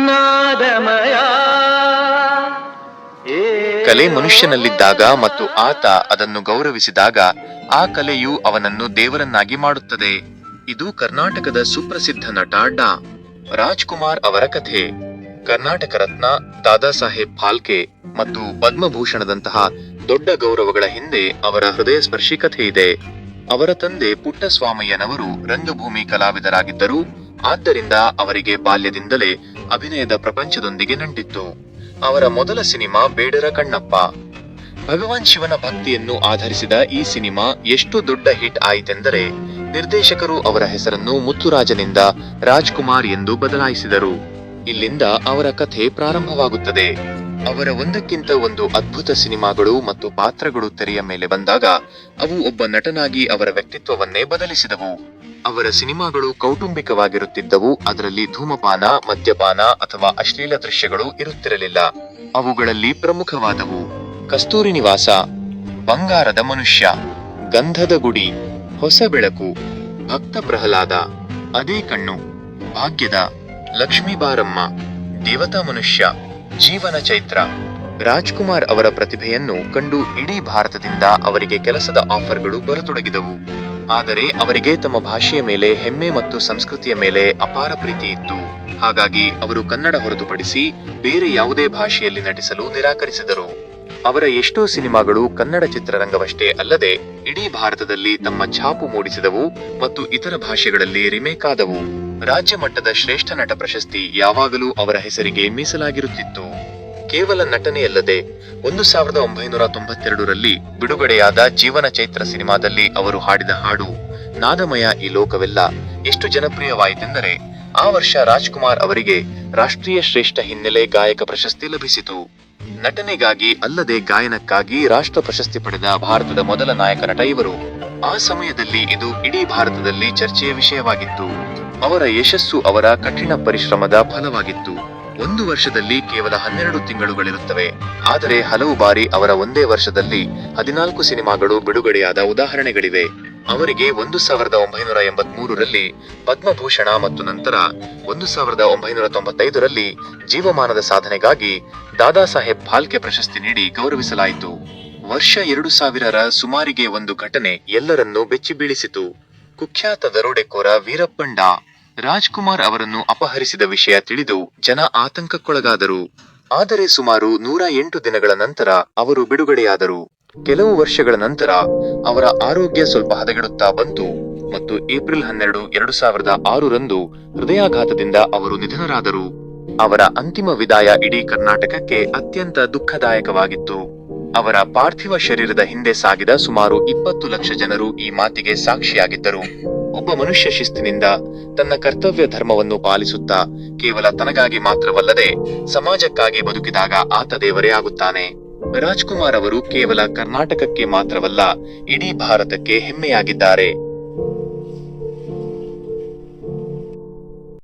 ನಾದಮಯ. ಕಲೆ ಮನುಷ್ಯನಲ್ಲಿದ್ದಾಗ ಮತ್ತು ಆತ ಅದನ್ನು ಗೌರವಿಸಿದಾಗ ಆ ಕಲೆಯು ಅವನನ್ನು ದೇವರನ್ನಾಗಿ ಮಾಡುತ್ತದೆ. ಇದು ಕರ್ನಾಟಕದ ಸುಪ್ರಸಿದ್ಧ ನಟ ಡಾ. ರಾಜ್ಕುಮಾರ್ ಅವರ ಕಥೆ. ಕರ್ನಾಟಕ ರತ್ನ, ದಾದಾ ಸಾಹೇಬ್ ಫಾಲ್ಕೆ ಮತ್ತು ಪದ್ಮಭೂಷಣದಂತಹ ದೊಡ್ಡ ಗೌರವಗಳ ಹಿಂದೆ ಅವರ ಹೃದಯ ಸ್ಪರ್ಶಿ ಕಥೆ ಇದೆ. ಅವರ ತಂದೆ ಪುಟ್ಟಸ್ವಾಮಯ್ಯನವರು ರಂಗಭೂಮಿ ಕಲಾವಿದರಾಗಿದ್ದರು. ಆದ್ದರಿಂದ ಅವರಿಗೆ ಬಾಲ್ಯದಿಂದಲೇ ಅಭಿನಯದ ಪ್ರಪಂಚದೊಂದಿಗೆ ನಂಟಿತ್ತು. ಅವರ ಮೊದಲ ಸಿನಿಮಾ ಬೇಡರ ಕಣ್ಣಪ್ಪ. ಭಗವಾನ್ ಶಿವನ ಭಕ್ತಿಯನ್ನು ಆಧರಿಸಿದ ಈ ಸಿನಿಮಾ ಎಷ್ಟು ದೊಡ್ಡ ಹಿಟ್ ಆಯಿತೆಂದರೆ ನಿರ್ದೇಶಕರು ಅವರ ಹೆಸರನ್ನು ಮುತ್ತುರಾಜನಿಂದ ರಾಜ್ಕುಮಾರ್ ಎಂದು ಬದಲಾಯಿಸಿದರು. ಇಲ್ಲಿಂದ ಅವರ ಕಥೆ ಪ್ರಾರಂಭವಾಗುತ್ತದೆ. ಅವರ ಒಂದಕ್ಕಿಂತ ಒಂದು ಅದ್ಭುತ ಸಿನಿಮಾಗಳು ಮತ್ತು ಪಾತ್ರಗಳು ತೆರೆಯ ಮೇಲೆ ಬಂದಾಗ ಅವು ಒಬ್ಬ ನಟನಾಗಿ ಅವರ ವ್ಯಕ್ತಿತ್ವವನ್ನೇ ಬದಲಿಸಿದವು. ಅವರ ಸಿನಿಮಾಗಳು ಕೌಟುಂಬಿಕವಾಗಿರುತ್ತಿದ್ದವು. ಅದರಲ್ಲಿ ಧೂಮಪಾನ, ಮದ್ಯಪಾನ ಅಥವಾ ಅಶ್ಲೀಲ ದೃಶ್ಯಗಳು ಇರುತ್ತಿರಲಿಲ್ಲ. ಅವುಗಳಲ್ಲಿ ಪ್ರಮುಖವಾದವು ಕಸ್ತೂರಿ ನಿವಾಸ, ಬಂಗಾರದ ಮನುಷ್ಯ, ಗಂಧದ ಗುಡಿ, ಹೊಸ ಬೆಳಕು, ಭಕ್ತ ಪ್ರಹ್ಲಾದ, ಅದೇ ಕಣ್ಣು, ಭಾಗ್ಯದ, ಲಕ್ಷ್ಮೀ ಬಾರಮ್ಮ, ದೇವತಾ ಮನುಷ್ಯ, ಜೀವನ ಚೈತ್ರ. ರಾಜ್ಕುಮಾರ್ ಅವರ ಪ್ರತಿಭೆಯನ್ನು ಕಂಡು ಇಡೀ ಭಾರತದಿಂದ ಅವರಿಗೆ ಕೆಲಸದ ಆಫರ್ಗಳು ಬರತೊಡಗಿದವು. ಆದರೆ ಅವರಿಗೆ ತಮ್ಮ ಭಾಷೆಯ ಮೇಲೆ ಹೆಮ್ಮೆ ಮತ್ತು ಸಂಸ್ಕೃತಿಯ ಮೇಲೆ ಅಪಾರ ಪ್ರೀತಿ ಇತ್ತು. ಹಾಗಾಗಿ ಅವರು ಕನ್ನಡ ಹೊರತುಪಡಿಸಿ ಬೇರೆ ಯಾವುದೇ ಭಾಷೆಯಲ್ಲಿ ನಟಿಸಲು ನಿರಾಕರಿಸಿದರು. ಅವರ ಎಷ್ಟೋ ಸಿನಿಮಾಗಳು ಕನ್ನಡ ಚಿತ್ರರಂಗವಷ್ಟೇ ಅಲ್ಲದೆ ಇಡೀ ಭಾರತದಲ್ಲಿ ತಮ್ಮ ಛಾಪು ಮೂಡಿಸಿದವು ಮತ್ತು ಇತರ ಭಾಷೆಗಳಲ್ಲಿ ರಿಮೇಕ್ ಆದವು. ರಾಜ್ಯ ಮಟ್ಟದ ಶ್ರೇಷ್ಠ ನಟ ಪ್ರಶಸ್ತಿ ಯಾವಾಗಲೂ ಅವರ ಹೆಸರಿಗೆ ಮೀಸಲಾಗಿರುತ್ತಿತ್ತು. ಕೇವಲ ನಟನೆಯಲ್ಲದೆ 1992ರಲ್ಲಿ ಬಿಡುಗಡೆಯಾದ ಜೀವನ ಚೈತ್ರ ಸಿನಿಮಾದಲ್ಲಿ ಅವರು ಹಾಡಿದ ಹಾಡು ನಾದಮಯ ಈ ಲೋಕವೆಲ್ಲ ಎಷ್ಟು ಜನಪ್ರಿಯವಾಯಿತೆಂದರೆ ಆ ವರ್ಷ ರಾಜ್ಕುಮಾರ್ ಅವರಿಗೆ ರಾಷ್ಟ್ರೀಯ ಶ್ರೇಷ್ಠ ಹಿನ್ನೆಲೆ ಗಾಯಕ ಪ್ರಶಸ್ತಿ ಲಭಿಸಿತು. ನಟನೆಗಾಗಿ ಅಲ್ಲದೆ ಗಾಯನಕ್ಕಾಗಿ ರಾಷ್ಟ್ರ ಪ್ರಶಸ್ತಿ ಪಡೆದ ಭಾರತದ ಮೊದಲ ನಾಯಕ ನಟ ಇವರು. ಆ ಸಮಯದಲ್ಲಿ ಇದು ಇಡೀ ಭಾರತದಲ್ಲಿ ಚರ್ಚೆಯ ವಿಷಯವಾಗಿತ್ತು. ಅವರ ಯಶಸ್ಸು ಅವರ ಕಠಿಣ ಪರಿಶ್ರಮದ ಫಲವಾಗಿತ್ತು. ಒಂದು ವರ್ಷದಲ್ಲಿ ಕೇವಲ 12 ತಿಂಗಳುಗಳಿರುತ್ತವೆ. ಆದರೆ ಹಲವು ಬಾರಿ ಅವರ ಒಂದೇ ವರ್ಷದಲ್ಲಿ 14 ಸಿನಿಮಾಗಳು ಬಿಡುಗಡೆಯಾದ ಉದಾಹರಣೆಗಳಿವೆ. ಅವರಿಗೆ 1983ರಲ್ಲಿ ಪದ್ಮಭೂಷಣ ಮತ್ತು ನಂತರ 1995ರಲ್ಲಿ ಜೀವಮಾನದ ಸಾಧನೆಗಾಗಿ ದಾದಾ ಸಾಹೇಬ್ ಫಾಲ್ಕೆ ಪ್ರಶಸ್ತಿ ನೀಡಿ ಗೌರವಿಸಲಾಯಿತು. ವರ್ಷ 2000ರ ಸುಮಾರಿಗೆ ಒಂದು ಘಟನೆ ಎಲ್ಲರನ್ನೂ ಬೆಚ್ಚಿ ಬೀಳಿಸಿತು. ಕುಖ್ಯಾತ ದರೋಡೆಕೋರ ವೀರಪ್ಪನ್ ಡಾ. ರಾಜ್ಕುಮಾರ್ ಅವರನ್ನು ಅಪಹರಿಸಿದ ವಿಷಯ ತಿಳಿದು ಜನ ಆತಂಕಕ್ಕೊಳಗಾದರು. ಆದರೆ ಸುಮಾರು 108 ದಿನಗಳ ನಂತರ ಅವರು ಬಿಡುಗಡೆಯಾದರು. ಕೆಲವು ವರ್ಷಗಳ ನಂತರ ಅವರ ಆರೋಗ್ಯ ಸ್ವಲ್ಪ ಹದಗೆಡುತ್ತಾ ಬಂತು ಮತ್ತು ಏಪ್ರಿಲ್ 12, 2006ರಂದು ಹೃದಯಾಘಾತದಿಂದ ಅವರು ನಿಧನರಾದರು. ಅವರ ಅಂತಿಮ ವಿದಾಯ ಇಡೀ ಕರ್ನಾಟಕಕ್ಕೆ ಅತ್ಯಂತ ದುಃಖದಾಯಕವಾಗಿತ್ತು. ಅವರ ಪಾರ್ಥಿವ ಶರೀರದ ಹಿಂದೆ ಸಾಗಿದ ಸುಮಾರು 20 ಲಕ್ಷ ಜನರು ಈ ಮಾತಿಗೆ ಸಾಕ್ಷಿಯಾಗಿದ್ದರು. ಒಬ್ಬ ಮನುಷ್ಯ ಶಿಸ್ತಿನಿಂದ ತನ್ನ ಕರ್ತವ್ಯ ಧರ್ಮವನ್ನು ಪಾಲಿಸುತ್ತಾ ಕೇವಲ ತನಗಾಗಿ ಮಾತ್ರವಲ್ಲದೆ ಸಮಾಜಕ್ಕಾಗಿ ಬದುಕಿದಾಗ ಆತ ದೇವರೇ ಆಗುತ್ತಾನೆ. ರಾಜ್ಕುಮಾರ್ ಅವರು ಕೇವಲ ಕರ್ನಾಟಕಕ್ಕೆ ಮಾತ್ರವಲ್ಲ, ಇಡೀ ಭಾರತಕ್ಕೆ ಹೆಮ್ಮೆಯಾಗಿದ್ದಾರೆ.